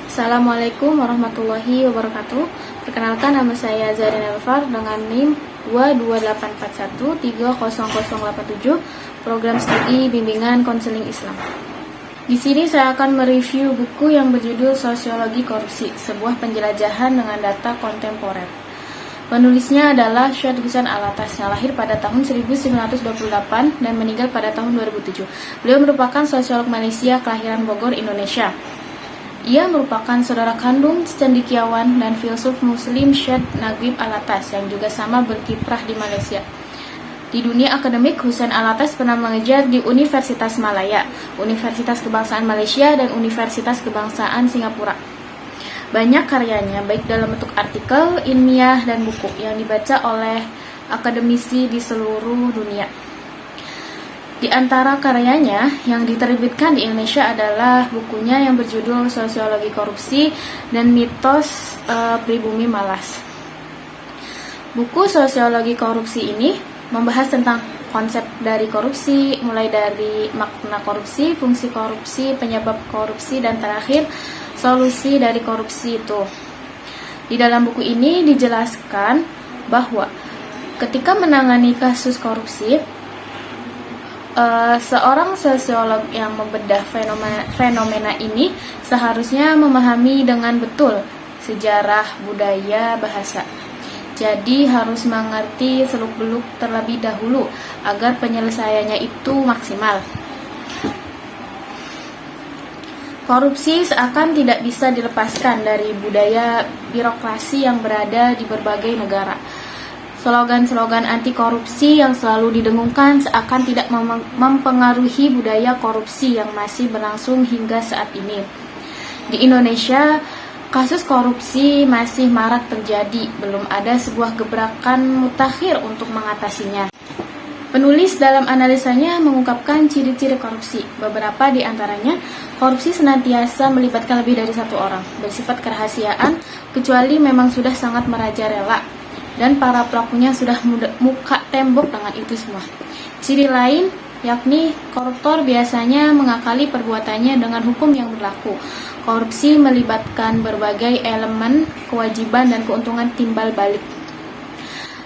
Assalamualaikum warahmatullahi wabarakatuh. Perkenalkan, nama saya Zarin Elfar dengan NIM 22841300087, Program Studi Bimbingan Konseling Islam. Di sini saya akan mereview buku yang berjudul Sosiologi Korupsi, sebuah penjelajahan dengan data kontemporer. Penulisnya adalah Syed Husain Alatas yang lahir pada tahun 1928 dan meninggal pada tahun 2007. Beliau merupakan sosiolog Malaysia kelahiran Bogor, Indonesia. Ia merupakan saudara kandung cendekiawan dan filsuf Muslim Syed Naguib Alatas yang juga sama berkiprah di Malaysia. Di dunia akademik, Husain Alatas pernah mengajar di Universitas Malaya, Universitas Kebangsaan Malaysia, dan Universitas Kebangsaan Singapura. Banyak karyanya, baik dalam bentuk artikel, ilmiah, dan buku yang dibaca oleh akademisi di seluruh dunia. Di antara karyanya yang diterbitkan di Indonesia adalah bukunya yang berjudul Sosiologi Korupsi dan Mitos Pribumi Malas. Buku Sosiologi Korupsi ini membahas tentang konsep dari korupsi, mulai dari makna korupsi, fungsi korupsi, penyebab korupsi, dan terakhir solusi dari korupsi itu. Di dalam buku ini dijelaskan bahwa ketika menangani kasus korupsi, seorang sosiolog yang membedah fenomena ini seharusnya memahami dengan betul sejarah, budaya, bahasa. Jadi harus mengerti seluk-beluk terlebih dahulu agar penyelesaiannya itu maksimal. Korupsi seakan tidak bisa dilepaskan dari budaya birokrasi yang berada di berbagai negara. Slogan-slogan anti korupsi yang selalu didengungkan seakan tidak mempengaruhi budaya korupsi yang masih berlangsung hingga saat ini. Di Indonesia, kasus korupsi masih marak terjadi, belum ada sebuah gebrakan mutakhir untuk mengatasinya. Penulis dalam analisanya mengungkapkan ciri-ciri korupsi. Beberapa di antaranya, korupsi senantiasa melibatkan lebih dari satu orang, bersifat kerahasiaan, kecuali memang sudah sangat merajalela dan para pelakunya sudah muka tembok dengan itu semua. Ciri lain yakni koruptor biasanya mengakali perbuatannya dengan hukum yang berlaku. Korupsi melibatkan berbagai elemen kewajiban dan keuntungan timbal balik.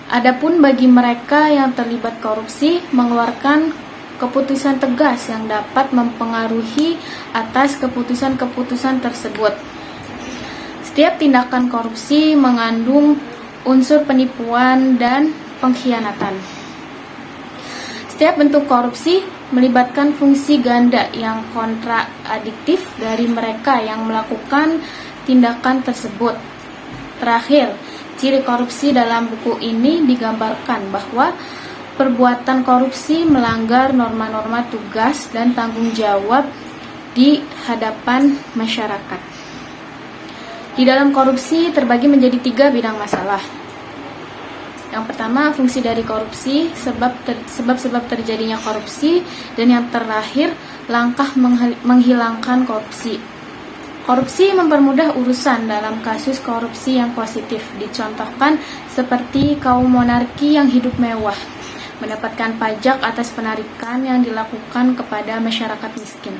Adapun bagi mereka yang terlibat korupsi, mengeluarkan keputusan tegas yang dapat mempengaruhi atas keputusan-keputusan tersebut. Setiap tindakan korupsi mengandung unsur penipuan dan pengkhianatan. Setiap bentuk korupsi melibatkan fungsi ganda yang kontradiktif dari mereka yang melakukan tindakan tersebut. Terakhir, ciri korupsi dalam buku ini digambarkan bahwa perbuatan korupsi melanggar norma-norma tugas dan tanggung jawab di hadapan masyarakat. Di dalam korupsi terbagi menjadi 3 bidang masalah. Yang pertama, fungsi dari korupsi, sebab-sebab terjadinya korupsi, dan yang terakhir, langkah menghilangkan korupsi. Korupsi mempermudah urusan dalam kasus korupsi yang positif, dicontohkan seperti kaum monarki yang hidup mewah, mendapatkan pajak atas penarikan yang dilakukan kepada masyarakat miskin.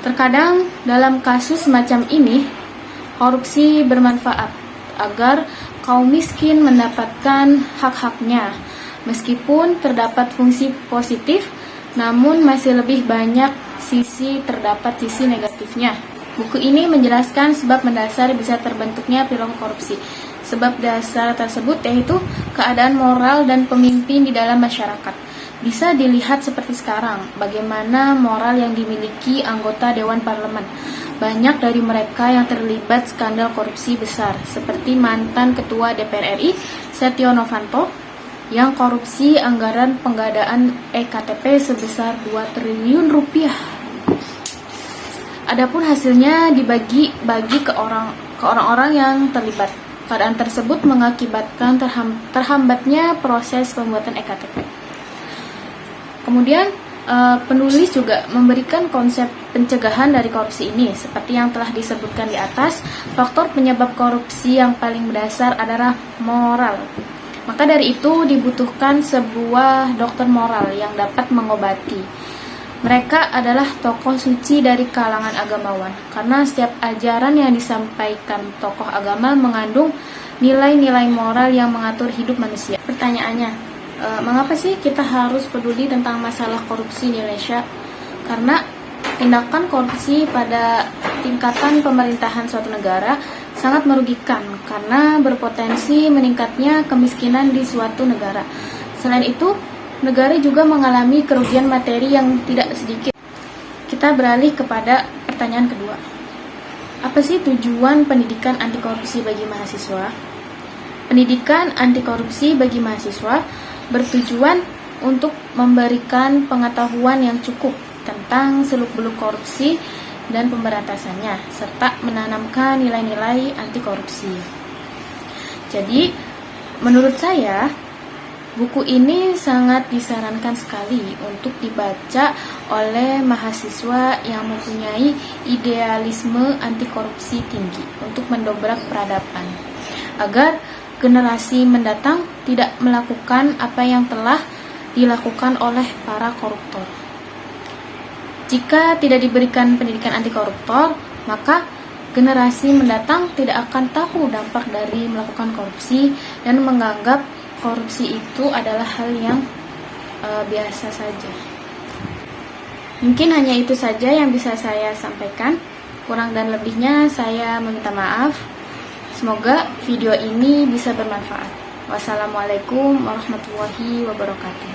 Terkadang dalam kasus semacam ini, korupsi bermanfaat agar kaum miskin mendapatkan hak-haknya. Meskipun terdapat fungsi positif, namun masih lebih banyak terdapat sisi negatifnya. Buku ini menjelaskan sebab mendasar bisa terbentuknya perilaku korupsi. Sebab dasar tersebut yaitu keadaan moral dan pemimpin di dalam masyarakat. Bisa dilihat seperti sekarang, bagaimana moral yang dimiliki anggota Dewan Parlemen. Banyak dari mereka yang terlibat skandal korupsi besar, seperti mantan Ketua DPR RI, Setio Novanto, yang korupsi anggaran penggadaan EKTP sebesar 2 triliun rupiah. Adapun hasilnya dibagi-bagi ke orang-orang yang terlibat. Keadaan tersebut mengakibatkan terhambatnya proses pembuatan EKTP. Kemudian, penulis juga memberikan konsep pencegahan dari korupsi ini. Seperti yang telah disebutkan di atas, faktor penyebab korupsi yang paling mendasar adalah moral. Maka dari itu dibutuhkan sebuah dokter moral yang dapat mengobati. Mereka adalah tokoh suci dari kalangan agamawan, karena setiap ajaran yang disampaikan tokoh agama mengandung nilai-nilai moral yang mengatur hidup manusia. Pertanyaannya, mengapa sih kita harus peduli tentang masalah korupsi di Indonesia? Karena tindakan korupsi pada tingkatan pemerintahan suatu negara sangat merugikan karena berpotensi meningkatnya kemiskinan di suatu negara. Selain itu, negara juga mengalami kerugian materi yang tidak sedikit. Kita beralih kepada pertanyaan kedua. Apa sih tujuan pendidikan anti korupsi bagi mahasiswa? Pendidikan anti korupsi bagi mahasiswa bertujuan untuk memberikan pengetahuan yang cukup tentang seluk-beluk korupsi dan pemberantasannya, serta menanamkan nilai-nilai anti korupsi. Jadi, menurut saya, buku ini sangat disarankan sekali untuk dibaca oleh mahasiswa yang mempunyai idealisme anti korupsi tinggi untuk mendobrak peradaban, agar generasi mendatang tidak melakukan apa yang telah dilakukan oleh para koruptor. Jika tidak diberikan pendidikan anti koruptor, maka generasi mendatang tidak akan tahu dampak dari melakukan korupsi dan menganggap korupsi itu adalah hal yang biasa saja. Mungkin hanya itu saja yang bisa saya sampaikan. Kurang dan lebihnya saya meminta maaf. Semoga video ini bisa bermanfaat. Wassalamualaikum warahmatullahi wabarakatuh.